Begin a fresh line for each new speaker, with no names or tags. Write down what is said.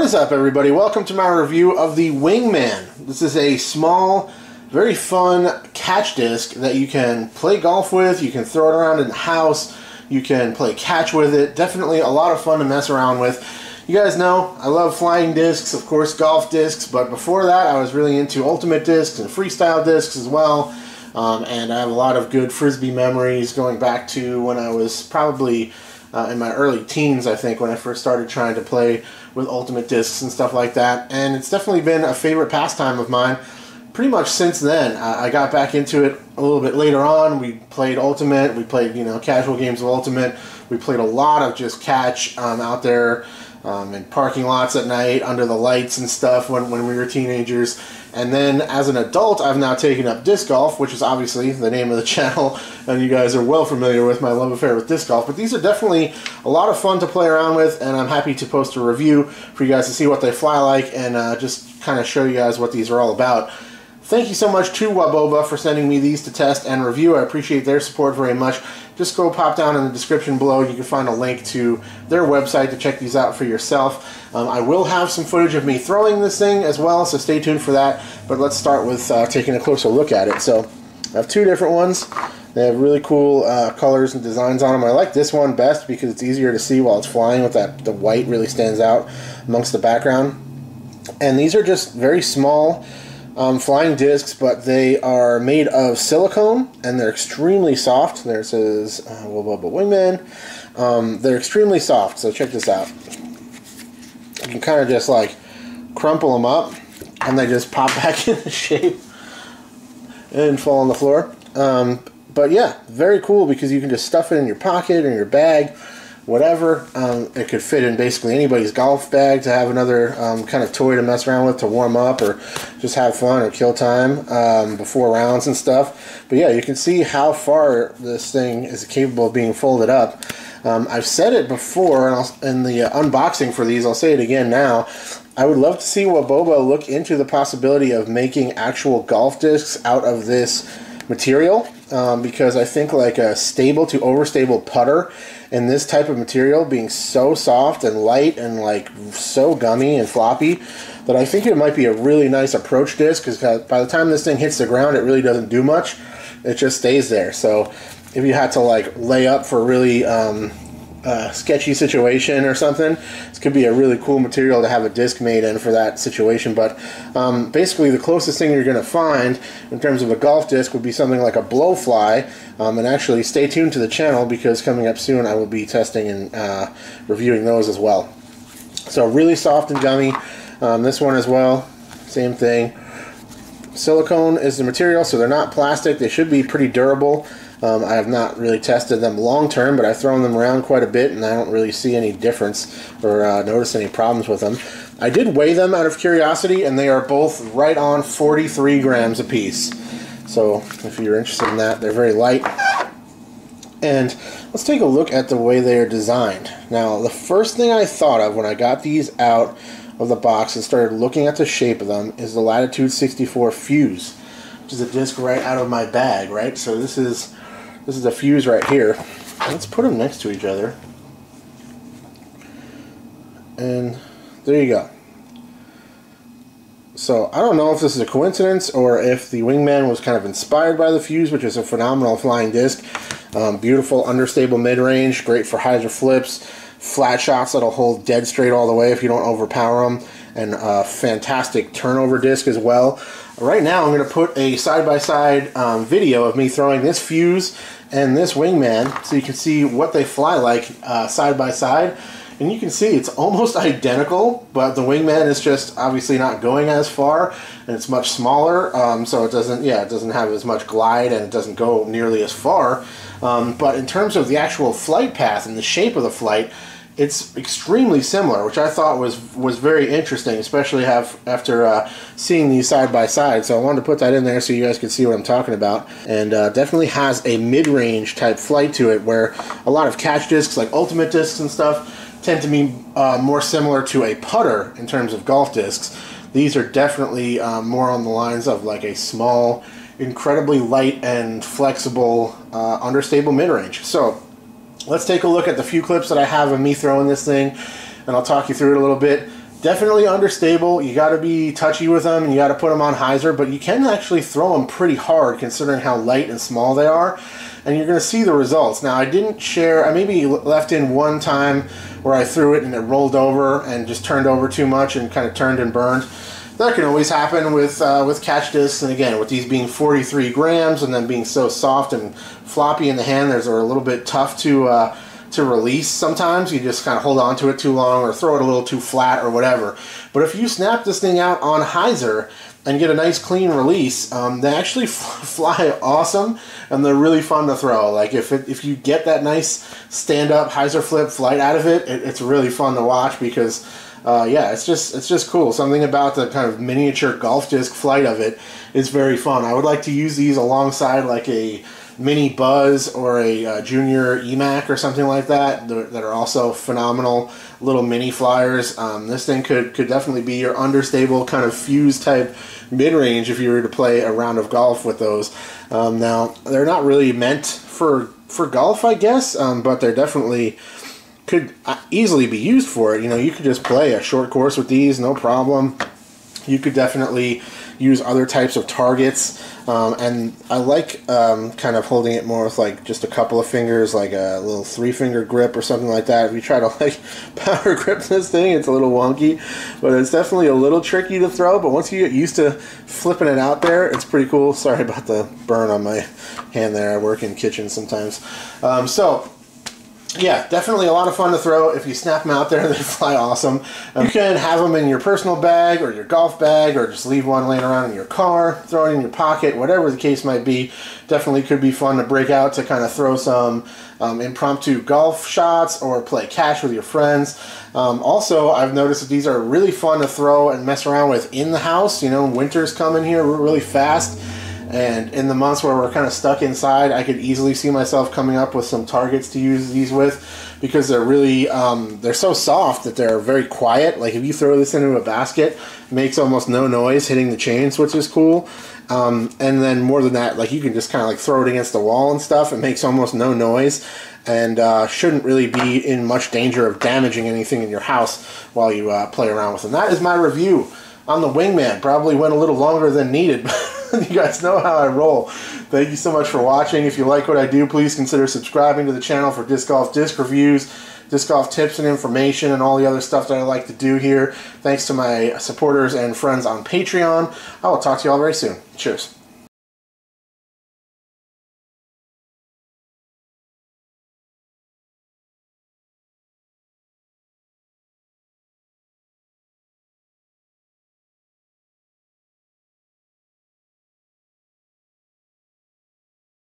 is up, everybody? Welcome to my review of the Wingman. This is a small, very fun catch disc that you can play golf with. You can throw it around in the house. You can play catch with it. Definitely a lot of fun to mess around with. You guys know I love flying discs, of course golf discs, but before that I was really into ultimate discs and freestyle discs as well. And I have a lot of good Frisbee memories going back to when I was probably in my early teens, I think, when I first started trying to play with ultimate discs and stuff like that. And it's definitely been a favorite pastime of mine pretty much since then. I got back into it a little bit later on. We played ultimate, we played, casual games of ultimate. We played a lot of just catch out there in parking lots at night under the lights and stuff when we were teenagers. And then as an adult, I've now taken up disc golf, which is obviously the name of the channel, and you guys are well familiar with my love affair with disc golf. But these are definitely a lot of fun to play around with, and I'm happy to post a review for you guys to see what they fly like and just kind of show you guys what these are all about. Thank you so much to Waboba for sending me these to test and review. I appreciate their support very much. Just go pop down in the description below. You can find a link to their website to check these out for yourself. I will have some footage of me throwing this thing as well, so stay tuned for that. But let's start with taking a closer look at it. So I have two different ones. They have really cool colors and designs on them. I like this one best because it's easier to see while it's flying with that. The white really stands out amongst the background. And these are just very small flying discs, but they are made of silicone and they're extremely soft. There it says Waboba Wingman. They're extremely soft, so check this out. You can kind of just like crumple them up and they just pop back into shape and fall on the floor. But yeah, very cool because you can just stuff it in your pocket or in your bag, whatever. It could fit in basically anybody's golf bag to have another kind of toy to mess around with to warm up or just have fun or kill time before rounds and stuff. But yeah, you can see how far this thing is capable of being folded up. I've said it before in the unboxing for these, I'll say it again now. I would love to see Waboba look into the possibility of making actual golf discs out of this material, because I think like a stable to overstable putter in this type of material being so soft and light and like so gummy and floppy that I think it might be a really nice approach disc, because by the time this thing hits the ground it really doesn't do much. It just stays there. So if you had to like lay up for a really sketchy situation or something, this could be a really cool material to have a disc made in for that situation. But basically the closest thing you're going to find in terms of a golf disc would be something like a blowfly. And actually stay tuned to the channel because coming up soon I will be testing and reviewing those as well. So really soft and gummy. This one as well, same thing. Silicone is the material, so they're not plastic. They should be pretty durable. I have not really tested them long term, but I've thrown them around quite a bit and I don't really see any difference or notice any problems with them. I did weigh them out of curiosity and they are both right on 43 grams a piece. So if you're interested in that, they're very light. And let's take a look at the way they are designed. Now, the first thing I thought of when I got these out of the box and started looking at the shape of them is the Latitude 64 fuse, which is a disc right out of my bag, right? So this is a fuse right here. Let's put them next to each other. And there you go. So I don't know if this is a coincidence or if the Wingman was kind of inspired by the fuse, which is a phenomenal flying disc. Beautiful understable mid-range, great for Hyzer flips, flat shots that'll hold dead straight all the way if you don't overpower them, and a fantastic turnover disc as well. Right now I'm going to put a side-by-side video of me throwing this fuse and this Wingman so you can see what they fly like side by side. And you can see it's almost identical, but the Wingman is just obviously not going as far and it's much smaller, so it doesn't have as much glide and it doesn't go nearly as far. But in terms of the actual flight path and the shape of the flight, it's extremely similar, which I thought was very interesting, especially after seeing these side by side. So I wanted to put that in there so you guys could see what I'm talking about. And definitely has a mid-range type flight to it, where a lot of catch discs, like ultimate discs and stuff, tend to be more similar to a putter in terms of golf discs. These are definitely more on the lines of like a small, incredibly light and flexible understable mid-range. So let's take a look at the few clips that I have of me throwing this thing, and I'll talk you through it a little bit. Definitely understable. You got to be touchy with them, and you got to put them on Hyzer, but you can actually throw them pretty hard considering how light and small they are, and you're going to see the results. Now, I didn't share, I maybe left in one time where I threw it and it rolled over and just turned over too much and kind of turned and burned. That can always happen with catch discs, and again, with these being 43 grams and then being so soft and floppy in the hand, they're a little bit tough to release sometimes. You just kind of hold on to it too long or throw it a little too flat or whatever. But if you snap this thing out on Hyzer and get a nice clean release, they actually fly awesome, and they're really fun to throw. Like if you get that nice stand-up Hyzer flip flight out of it, it's really fun to watch because yeah, it's just cool. Something about the kind of miniature golf disc flight of it is very fun. I would like to use these alongside like a mini Buzz or a junior EMAC or something like that that are also phenomenal little mini flyers. This thing could definitely be your understable kind of fuse type mid-range if you were to play a round of golf with those. Now, they're not really meant for golf, I guess, but they're definitely could easily be used for it. You know, you could just play a short course with these, no problem. You could definitely use other types of targets, and I like kind of holding it more with like just a couple of fingers, like a little 3-finger grip or something like that. If you try to like power grip this thing, it's a little wonky, but it's definitely a little tricky to throw. But once you get used to flipping it out there, it's pretty cool. Sorry about the burn on my hand there. I work in kitchens sometimes. So yeah, definitely a lot of fun to throw. If you snap them out there, they fly awesome. You can have them in your personal bag or your golf bag, or just leave one laying around in your car, throw it in your pocket, whatever the case might be. Definitely could be fun to break out to kind of throw some impromptu golf shots or play catch with your friends. Also, I've noticed that these are really fun to throw and mess around with in the house. You know, winter's coming here really fast. And in the months where we're kind of stuck inside, I could easily see myself coming up with some targets to use these with, because they're really, they're so soft that they're very quiet. Like if you throw this into a basket, it makes almost no noise hitting the chains, which is cool. And then more than that, like you can just kind of like throw it against the wall and stuff. It makes almost no noise, and shouldn't really be in much danger of damaging anything in your house while you play around with them. That is my review on the Wingman. Probably went a little longer than needed, but you guys know how I roll. Thank you so much for watching. If you like what I do, please consider subscribing to the channel for disc golf disc reviews, disc golf tips and information, and all the other stuff that I like to do here. Thanks to my supporters and friends on Patreon. I will talk to you all very soon. Cheers.